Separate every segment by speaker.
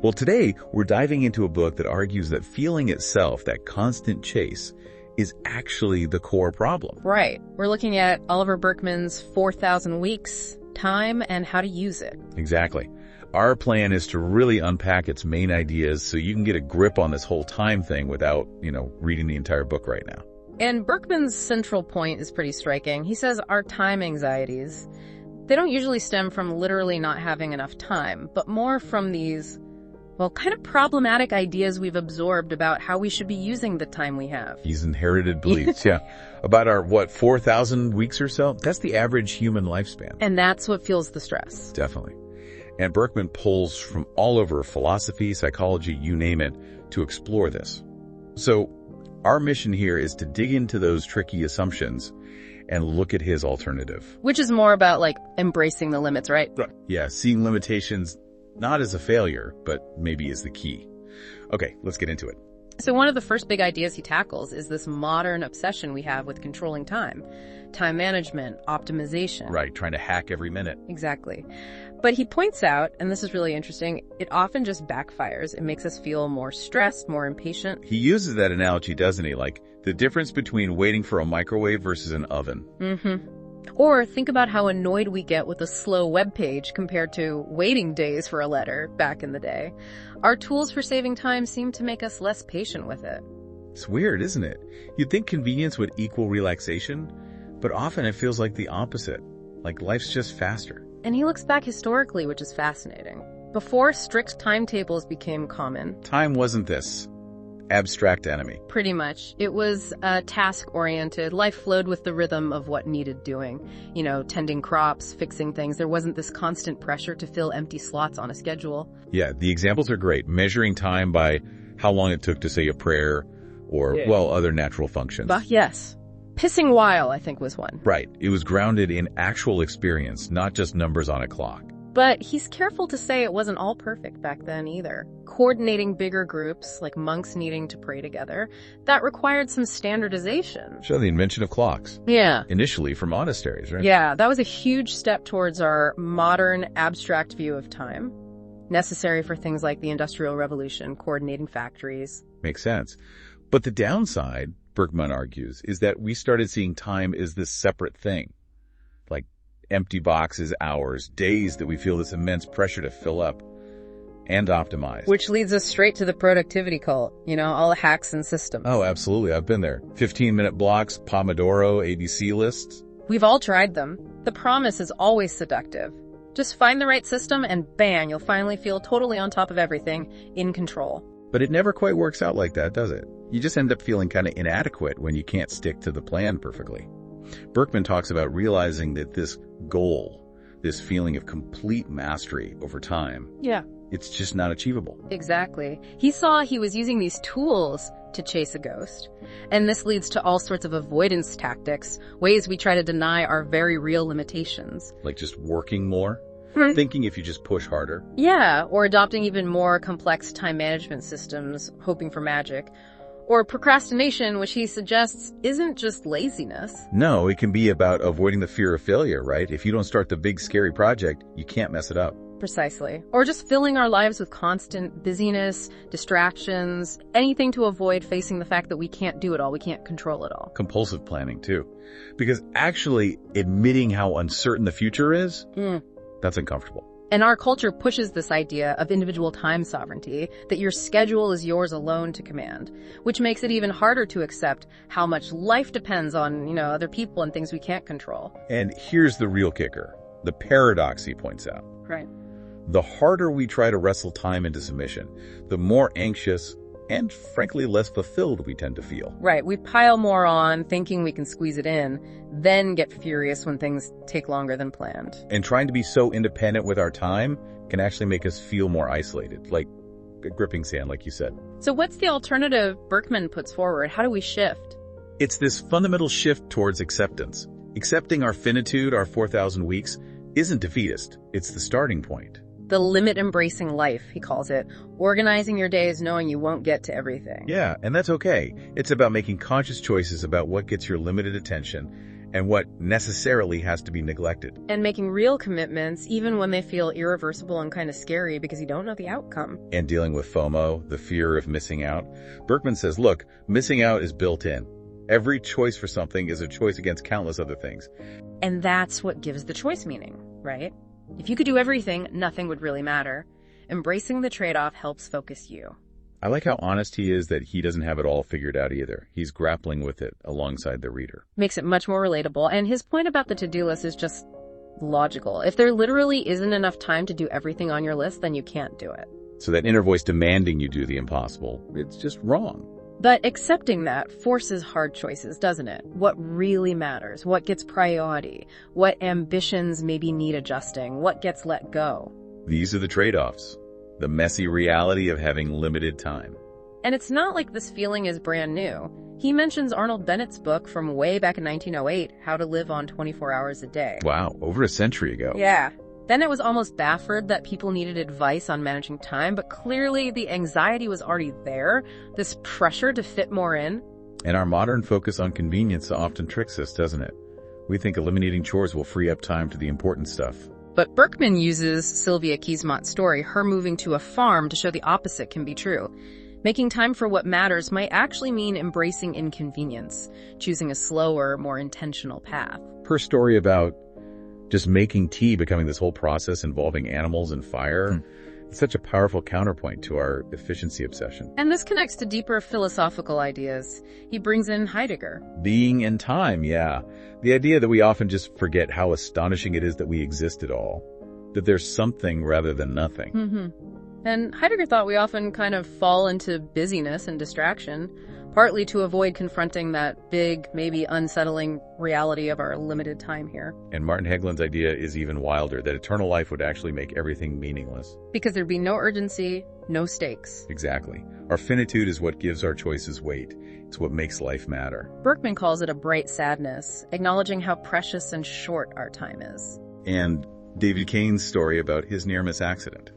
Speaker 1: Well, today we're diving into a book that argues that feeling itself, that constant chase, is actually the core problem.
Speaker 2: Right. We're looking at Oliver Burkeman's 4,000 Weeks, Time, and How to Use It.
Speaker 1: Exactly. Our plan is to really unpack its main ideas so you can get a grip on this whole time thing without, reading the entire book right now.
Speaker 2: And Burkeman's central point is pretty striking. He says our time anxieties, they don't usually stem from literally not having enough time, but more from these, kind of problematic ideas we've absorbed about how we should be using the time we have.
Speaker 1: These inherited beliefs, yeah. About our, 4,000 weeks or so? That's the average human lifespan.
Speaker 2: And that's what fuels the stress.
Speaker 1: Definitely. And Burkeman pulls from all over philosophy, psychology, you name it, to explore this. So our mission here is to dig into those tricky assumptions and look at his alternative.
Speaker 2: Which is more about, embracing the limits, right?
Speaker 1: Yeah, seeing limitations not as a failure, but maybe as the key. Okay, let's get into it.
Speaker 2: So one of the first big ideas he tackles is this modern obsession we have with controlling time. Time management, optimization.
Speaker 1: Right, trying to hack every minute.
Speaker 2: Exactly. But he points out, and this is really interesting, it often just backfires. It makes us feel more stressed, more impatient.
Speaker 1: He uses that analogy, doesn't he? Like the difference between waiting for a microwave versus an oven.
Speaker 2: Mm-hmm. Or think about how annoyed we get with a slow web page compared to waiting days for a letter back in the day. Our tools for saving time seem to make us less patient with it.
Speaker 1: It's weird, isn't it? You'd think convenience would equal relaxation, but often it feels like the opposite. Like life's just faster.
Speaker 2: And he looks back historically, which is fascinating. Before strict timetables became common,
Speaker 1: time wasn't this abstract enemy.
Speaker 2: Pretty much. It was task-oriented. Life flowed with the rhythm of what needed doing. Tending crops, fixing things. There wasn't this constant pressure to fill empty slots on a schedule.
Speaker 1: Yeah, the examples are great. Measuring time by how long it took to say a prayer or, other natural functions.
Speaker 2: Yes. Pissing while, I think, was one.
Speaker 1: Right. It was grounded in actual experience, not just numbers on a clock.
Speaker 2: But he's careful to say it wasn't all perfect back then either. Coordinating bigger groups, like monks needing to pray together, that required some standardization.
Speaker 1: So the invention of clocks.
Speaker 2: Yeah.
Speaker 1: Initially for monasteries, right?
Speaker 2: Yeah, that was a huge step towards our modern abstract view of time, necessary for things like the Industrial Revolution, coordinating factories.
Speaker 1: Makes sense. But the downside, Burkeman argues, is that we started seeing time as this separate thing. Like empty boxes, hours, days that we feel this immense pressure to fill up and optimize.
Speaker 2: Which leads us straight to the productivity cult, all the hacks and systems.
Speaker 1: Oh, absolutely. I've been there. 15-minute blocks, Pomodoro, ABC lists.
Speaker 2: We've all tried them. The promise is always seductive. Just find the right system and bang, you'll finally feel totally on top of everything, in control.
Speaker 1: But it never quite works out like that, does it? You just end up feeling kind of inadequate when you can't stick to the plan perfectly. Burkeman talks about realizing that this goal, this feeling of complete mastery over time, it's just not achievable.
Speaker 2: Exactly. He saw he was using these tools to chase a ghost. And this leads to all sorts of avoidance tactics, ways we try to deny our very real limitations.
Speaker 1: Like just working more? Thinking if you just push harder?
Speaker 2: Yeah, or adopting even more complex time management systems, hoping for magic. Or procrastination, which he suggests isn't just laziness.
Speaker 1: No, it can be about avoiding the fear of failure, right? If you don't start the big scary project, you can't mess it up.
Speaker 2: Precisely. Or just filling our lives with constant busyness, distractions, anything to avoid facing the fact that we can't do it all, we can't control it all.
Speaker 1: Compulsive planning, too. Because actually admitting how uncertain the future is, that's uncomfortable.
Speaker 2: And our culture pushes this idea of individual time sovereignty, that your schedule is yours alone to command, which makes it even harder to accept how much life depends on, other people and things we can't control.
Speaker 1: And here's the real kicker, the paradox he points out.
Speaker 2: Right.
Speaker 1: The harder we try to wrestle time into submission, the more anxious and, frankly, less fulfilled we tend to feel.
Speaker 2: Right. We pile more on, thinking we can squeeze it in, then get furious when things take longer than planned.
Speaker 1: And trying to be so independent with our time can actually make us feel more isolated, like gripping sand, like you said.
Speaker 2: So what's the alternative Burkeman puts forward? How do we shift?
Speaker 1: It's this fundamental shift towards acceptance. Accepting our finitude, our 4,000 weeks, isn't defeatist. It's the starting point.
Speaker 2: The limit-embracing life, he calls it. Organizing your days knowing you won't get to everything.
Speaker 1: Yeah, and that's okay. It's about making conscious choices about what gets your limited attention and what necessarily has to be neglected.
Speaker 2: And making real commitments, even when they feel irreversible and kind of scary because you don't know the outcome.
Speaker 1: And dealing with FOMO, the fear of missing out. Burkeman says, look, missing out is built in. Every choice for something is a choice against countless other things.
Speaker 2: And that's what gives the choice meaning, right? If you could do everything, nothing would really matter. Embracing the trade-off helps focus you.
Speaker 1: I like how honest he is that he doesn't have it all figured out either. He's grappling with it alongside the reader.
Speaker 2: Makes it much more relatable, and his point about the to-do list is just logical. If there literally isn't enough time to do everything on your list, then you can't do it.
Speaker 1: So that inner voice demanding you do the impossible, it's just wrong.
Speaker 2: But accepting that forces hard choices, doesn't it? What really matters? What gets priority? What ambitions maybe need adjusting? What gets let go?
Speaker 1: These are the trade-offs. The messy reality of having limited time.
Speaker 2: And it's not like this feeling is brand new. He mentions Arnold Bennett's book from way back in 1908, How to Live on 24 Hours a Day.
Speaker 1: Wow, over a century ago.
Speaker 2: Yeah. Bennett was almost baffled that people needed advice on managing time, but clearly the anxiety was already there, this pressure to fit more in.
Speaker 1: And our modern focus on convenience often tricks us, doesn't it? We think eliminating chores will free up time to the important stuff.
Speaker 2: But Burkeman uses Sylvia Keesmont's story, her moving to a farm, to show the opposite can be true. Making time for what matters might actually mean embracing inconvenience, choosing a slower, more intentional path.
Speaker 1: Her story about just making tea becoming this whole process involving animals and fire, it's such a powerful counterpoint to our efficiency obsession.
Speaker 2: And this connects to deeper philosophical ideas. He brings in Heidegger.
Speaker 1: Being in time, yeah. The idea that we often just forget how astonishing it is that we exist at all. That there's something rather than nothing.
Speaker 2: And Heidegger thought we often kind of fall into busyness and distraction, partly to avoid confronting that big, maybe unsettling reality of our limited time here.
Speaker 1: And Martin Heglin's idea is even wilder, that eternal life would actually make everything meaningless.
Speaker 2: Because there'd be no urgency, no stakes.
Speaker 1: Exactly. Our finitude is what gives our choices weight. It's what makes life matter.
Speaker 2: Burkeman calls it a bright sadness, acknowledging how precious and short our time is.
Speaker 1: And David Kane's story about his near-miss accident.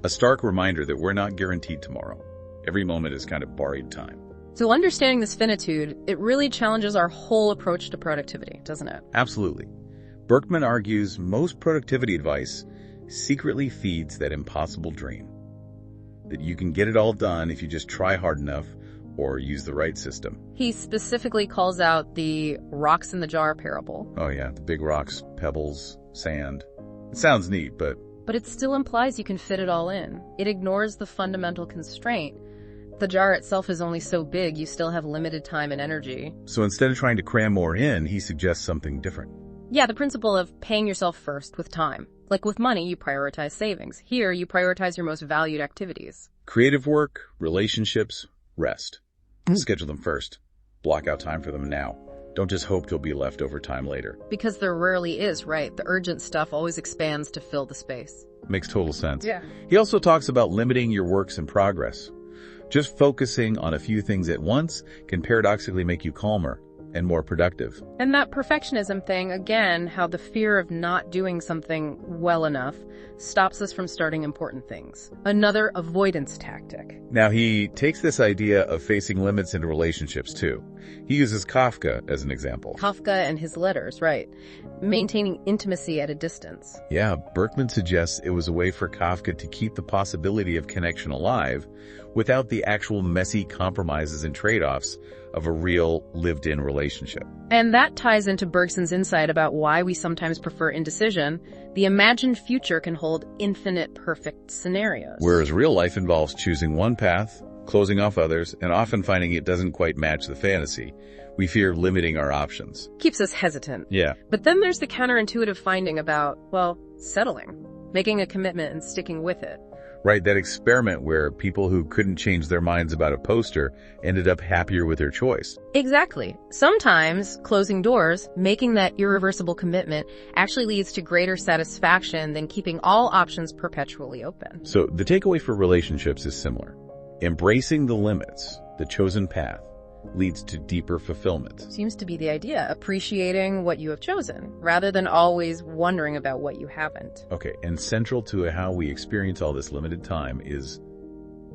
Speaker 1: A stark reminder that we're not guaranteed tomorrow. Every moment is kind of borrowed time.
Speaker 2: So understanding this finitude, it really challenges our whole approach to productivity, doesn't it?
Speaker 1: Absolutely. Burkeman argues most productivity advice secretly feeds that impossible dream. That you can get it all done if you just try hard enough or use the right system.
Speaker 2: He specifically calls out the rocks in the jar parable.
Speaker 1: Oh yeah, the big rocks, pebbles, sand. It sounds neat, but
Speaker 2: it still implies you can fit it all in. It ignores the fundamental constraint. The jar itself is only so big, you still have limited time and energy.
Speaker 1: So instead of trying to cram more in, he suggests something different.
Speaker 2: Yeah, the principle of paying yourself first with time. Like with money, you prioritize savings. Here, you prioritize your most valued activities.
Speaker 1: Creative work, relationships, rest. Schedule them first. Block out time for them now. Don't just hope there'll be leftover time later.
Speaker 2: Because there rarely is, right? The urgent stuff always expands to fill the space.
Speaker 1: Makes total sense.
Speaker 2: Yeah.
Speaker 1: He also talks about limiting your works in progress. Just focusing on a few things at once can paradoxically make you calmer and more productive.
Speaker 2: And that perfectionism thing, again, how the fear of not doing something well enough stops us from starting important things. Another avoidance tactic.
Speaker 1: Now, he takes this idea of facing limits into relationships, too. He uses Kafka as an example.
Speaker 2: Kafka and his letters, right. Maintaining intimacy at a distance.
Speaker 1: Yeah, Burkeman suggests it was a way for Kafka to keep the possibility of connection alive without the actual messy compromises and trade-offs of a real lived-in relationship.
Speaker 2: And that ties into Bergson's insight about why we sometimes prefer indecision. The imagined future can hold infinite perfect scenarios.
Speaker 1: Whereas real life involves choosing one path, closing off others, and often finding it doesn't quite match the fantasy. We fear limiting our options.
Speaker 2: Keeps us hesitant.
Speaker 1: Yeah.
Speaker 2: But then there's the counterintuitive finding about, well, settling, making a commitment and sticking with it.
Speaker 1: Right, that experiment where people who couldn't change their minds about a poster ended up happier with their choice.
Speaker 2: Exactly. Sometimes closing doors, making that irreversible commitment, actually leads to greater satisfaction than keeping all options perpetually open.
Speaker 1: So the takeaway for relationships is similar. Embracing the limits, the chosen path, leads to deeper fulfillment.
Speaker 2: Seems to be the idea, appreciating what you have chosen, rather than always wondering about what you haven't.
Speaker 1: Okay, and central to how we experience all this limited time is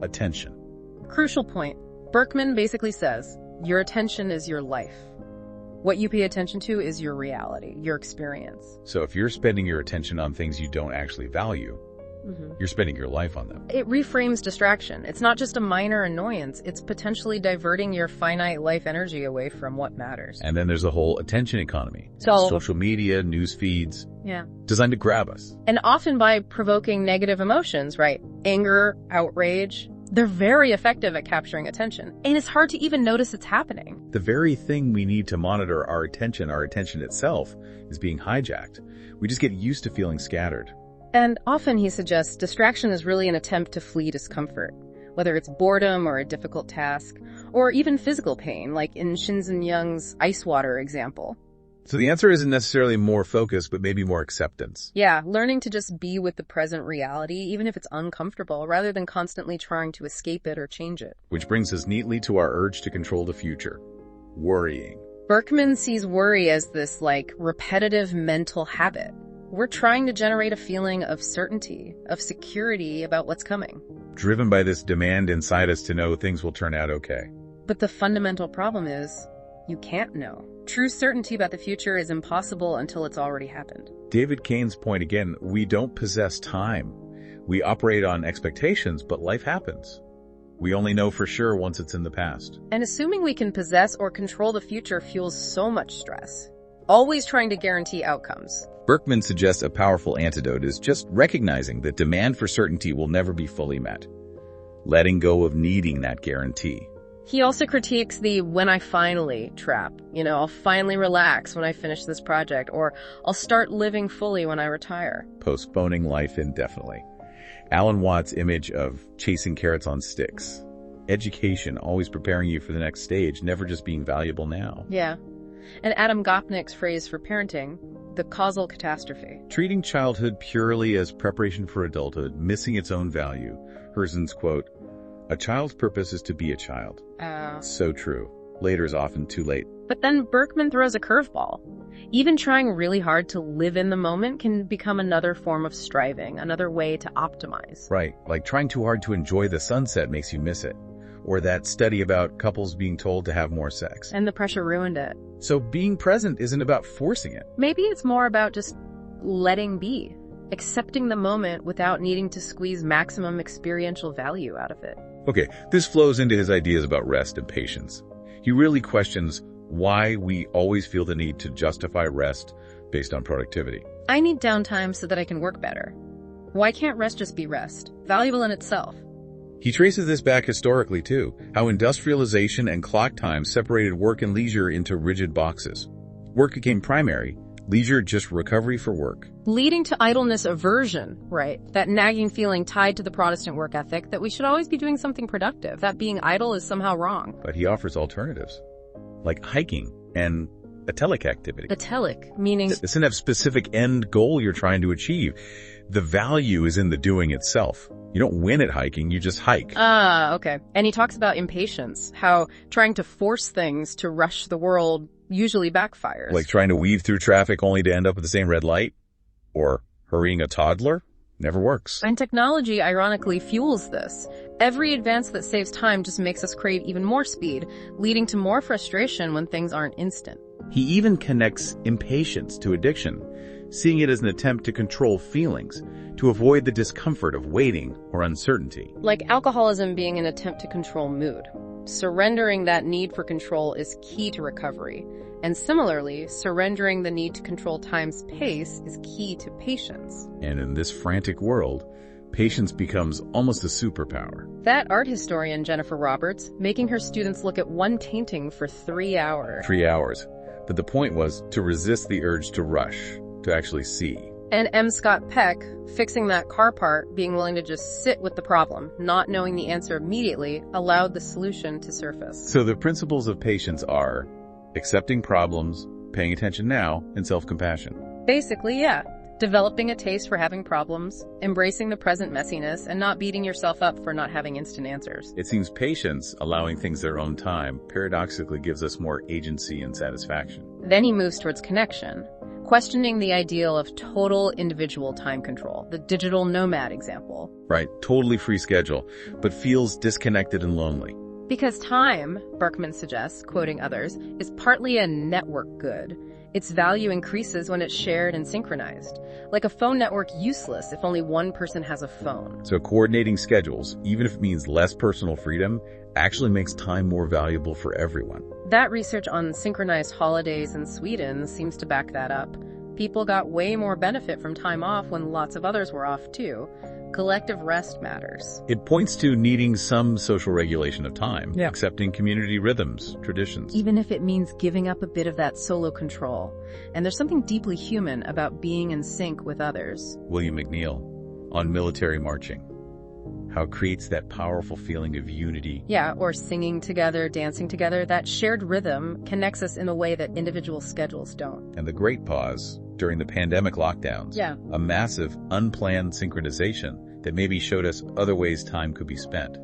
Speaker 1: attention.
Speaker 2: Crucial point. Burkeman basically says, your attention is your life. What you pay attention to is your reality, your experience.
Speaker 1: So if you're spending your attention on things you don't actually value, you're spending your life on them.
Speaker 2: It reframes distraction. It's not just a minor annoyance. It's potentially diverting your finite life energy away from what matters.
Speaker 1: And then there's the whole attention economy.
Speaker 2: So,
Speaker 1: social media, news feeds,
Speaker 2: yeah.
Speaker 1: designed to grab us.
Speaker 2: And often by provoking negative emotions, right? Anger, outrage. They're very effective at capturing attention. And it's hard to even notice it's happening.
Speaker 1: The very thing we need to monitor our attention itself, is being hijacked. We just get used to feeling scattered.
Speaker 2: And often, he suggests, distraction is really an attempt to flee discomfort, whether it's boredom or a difficult task, or even physical pain, like in Shinzen Young's ice water example.
Speaker 1: So the answer isn't necessarily more focus, but maybe more acceptance.
Speaker 2: Yeah, learning to just be with the present reality, even if it's uncomfortable, rather than constantly trying to escape it or change it.
Speaker 1: Which brings us neatly to our urge to control the future. Worrying.
Speaker 2: Burkeman sees worry as this, repetitive mental habit. We're trying to generate a feeling of certainty, of security about what's coming.
Speaker 1: Driven by this demand inside us to know things will turn out okay.
Speaker 2: But the fundamental problem is, you can't know. True certainty about the future is impossible until it's already happened.
Speaker 1: David Kane's point again, we don't possess time. We operate on expectations, but life happens. We only know for sure once it's in the past.
Speaker 2: And assuming we can possess or control the future fuels so much stress. Always trying to guarantee outcomes.
Speaker 1: Burkeman suggests a powerful antidote is just recognizing that demand for certainty will never be fully met. Letting go of needing that guarantee.
Speaker 2: He also critiques the "when I finally" trap. I'll finally relax when I finish this project, or I'll start living fully when I retire.
Speaker 1: Postponing life indefinitely. Alan Watts' image of chasing carrots on sticks. Education, always preparing you for the next stage, never just being valuable now.
Speaker 2: Yeah. And Adam Gopnik's phrase for parenting, the causal catastrophe.
Speaker 1: Treating childhood purely as preparation for adulthood, missing its own value. Herzen's quote, "A child's purpose is to be a child." So true. Later is often too late.
Speaker 2: But then Burkeman throws a curveball. Even trying really hard to live in the moment can become another form of striving, another way to optimize.
Speaker 1: Right, like trying too hard to enjoy the sunset makes you miss it. Or that study about couples being told to have more sex.
Speaker 2: And the pressure ruined it.
Speaker 1: So being present isn't about forcing it.
Speaker 2: Maybe it's more about just letting be, accepting the moment without needing to squeeze maximum experiential value out of it.
Speaker 1: Okay, this flows into his ideas about rest and patience. He really questions why we always feel the need to justify rest based on productivity.
Speaker 2: I need downtime so that I can work better. Why can't rest just be rest, valuable in itself?
Speaker 1: He traces this back historically too, how industrialization and clock time separated work and leisure into rigid boxes. Work became primary, leisure just recovery for work.
Speaker 2: Leading to idleness aversion, right? That nagging feeling tied to the Protestant work ethic that we should always be doing something productive, that being idle is somehow wrong.
Speaker 1: But he offers alternatives, like hiking and atelic activity.
Speaker 2: Atelic, meaning?
Speaker 1: It doesn't have specific end goal you're trying to achieve. The value is in the doing itself. You don't win at hiking, you just hike.
Speaker 2: Okay. And he talks about impatience, how trying to force things to rush the world usually backfires.
Speaker 1: Like trying to weave through traffic only to end up at the same red light? Or hurrying a toddler? Never works.
Speaker 2: And technology, ironically, fuels this. Every advance that saves time just makes us crave even more speed, leading to more frustration when things aren't instant.
Speaker 1: He even connects impatience to addiction, seeing it as an attempt to control feelings, to avoid the discomfort of waiting or uncertainty.
Speaker 2: Like alcoholism being an attempt to control mood. Surrendering that need for control is key to recovery. And similarly, surrendering the need to control time's pace is key to patience.
Speaker 1: And in this frantic world, patience becomes almost a superpower.
Speaker 2: That art historian, Jennifer Roberts, making her students look at one painting for 3 hours.
Speaker 1: 3 hours. But the point was to resist the urge to rush, to actually see.
Speaker 2: And M. Scott Peck, fixing that car part, being willing to just sit with the problem, not knowing the answer immediately, allowed the solution to surface.
Speaker 1: So the principles of patience are accepting problems, paying attention now, and self-compassion.
Speaker 2: Basically, yeah. Developing a taste for having problems, embracing the present messiness, and not beating yourself up for not having instant answers.
Speaker 1: It seems patience, allowing things their own time, paradoxically gives us more agency and satisfaction.
Speaker 2: Then he moves towards connection, questioning the ideal of total individual time control, the digital nomad example.
Speaker 1: Right, totally free schedule, but feels disconnected and lonely.
Speaker 2: Because time, Burkeman suggests, quoting others, is partly a network good. Its value increases when it's shared and synchronized. Like a phone network useless if only one person has a phone.
Speaker 1: So coordinating schedules, even if it means less personal freedom, actually makes time more valuable for everyone.
Speaker 2: That research on synchronized holidays in Sweden seems to back that up. People got way more benefit from time off when lots of others were off too. Collective rest matters.
Speaker 1: It points to needing some social regulation of time,
Speaker 2: Yeah.
Speaker 1: accepting community rhythms, traditions.
Speaker 2: Even if it means giving up a bit of that solo control. And there's something deeply human about being in sync with others.
Speaker 1: William McNeill, on military marching. How it creates that powerful feeling of unity.
Speaker 2: Yeah, or singing together, dancing together. That shared rhythm connects us in a way that individual schedules don't.
Speaker 1: And the great pause during the pandemic lockdowns.
Speaker 2: Yeah.
Speaker 1: A massive, unplanned synchronization that maybe showed us other ways time could be spent.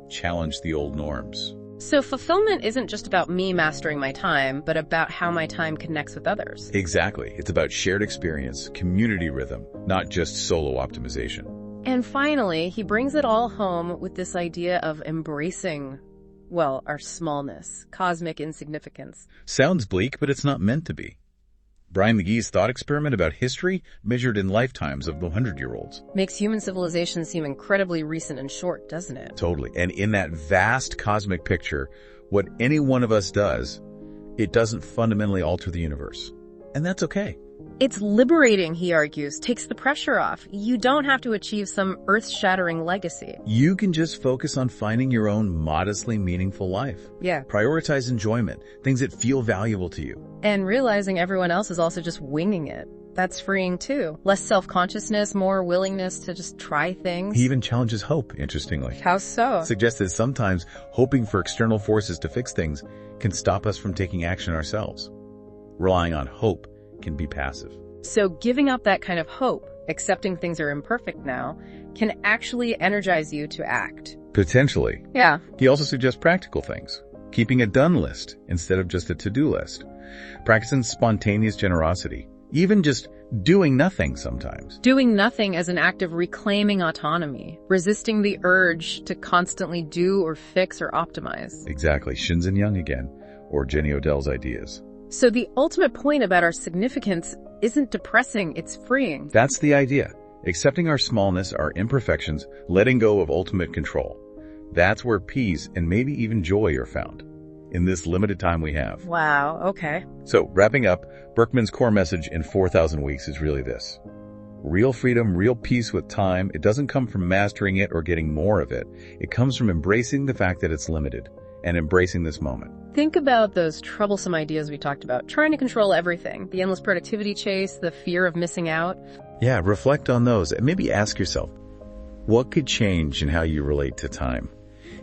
Speaker 1: Challenged the old norms.
Speaker 2: So fulfillment isn't just about me mastering my time, but about how my time connects with others.
Speaker 1: Exactly. It's about shared experience, community rhythm, not just solo optimization.
Speaker 2: And finally, he brings it all home with this idea of embracing, well, our smallness, cosmic insignificance.
Speaker 1: Sounds bleak, but it's not meant to be. Brian McGee's thought experiment about history measured in lifetimes of the 100-year-olds.
Speaker 2: Makes human civilization seem incredibly recent and short, doesn't it?
Speaker 1: Totally. And in that vast cosmic picture, what any one of us does, it doesn't fundamentally alter the universe. And that's okay.
Speaker 2: It's liberating, he argues, takes the pressure off. You don't have to achieve some earth-shattering legacy.
Speaker 1: You can just focus on finding your own modestly meaningful life.
Speaker 2: Yeah.
Speaker 1: Prioritize enjoyment, things that feel valuable to you.
Speaker 2: And realizing everyone else is also just winging it. That's freeing too. Less self-consciousness, more willingness to just try things.
Speaker 1: He even challenges hope, interestingly.
Speaker 2: How so?
Speaker 1: Suggests that sometimes hoping for external forces to fix things can stop us from taking action ourselves. Relying on hope can be passive.
Speaker 2: So giving up that kind of hope, accepting things are imperfect now, can actually energize you to act.
Speaker 1: Potentially.
Speaker 2: Yeah.
Speaker 1: He also suggests practical things. Keeping a done list instead of just a to-do list. Practicing spontaneous generosity. Even just doing nothing sometimes.
Speaker 2: Doing nothing as an act of reclaiming autonomy. Resisting the urge to constantly do or fix or optimize.
Speaker 1: Exactly. Shinzen Young again. Or Jenny Odell's ideas.
Speaker 2: So the ultimate point about our significance isn't depressing, it's freeing.
Speaker 1: That's the idea. Accepting our smallness, our imperfections, letting go of ultimate control. That's where peace and maybe even joy are found. In this limited time we have.
Speaker 2: Wow, okay.
Speaker 1: So, wrapping up, Burkeman's core message in 4,000 Weeks is really this. Real freedom, real peace with time, it doesn't come from mastering it or getting more of it. It comes from embracing the fact that it's limited and embracing this moment.
Speaker 2: Think about those troublesome ideas we talked about. Trying to control everything. The endless productivity chase, the fear of missing out.
Speaker 1: Yeah, reflect on those and maybe ask yourself, what could change in how you relate to time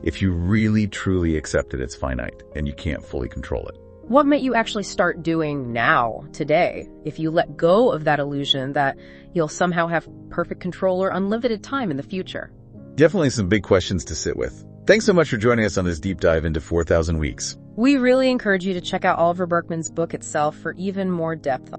Speaker 1: if you really truly accept that it's finite and you can't fully control it?
Speaker 2: What might you actually start doing now, today, if you let go of that illusion that you'll somehow have perfect control or unlimited time in the future?
Speaker 1: Definitely some big questions to sit with. Thanks so much for joining us on this deep dive into 4,000 Weeks.
Speaker 2: We really encourage you to check out Oliver Burkeman's book itself for even more depth.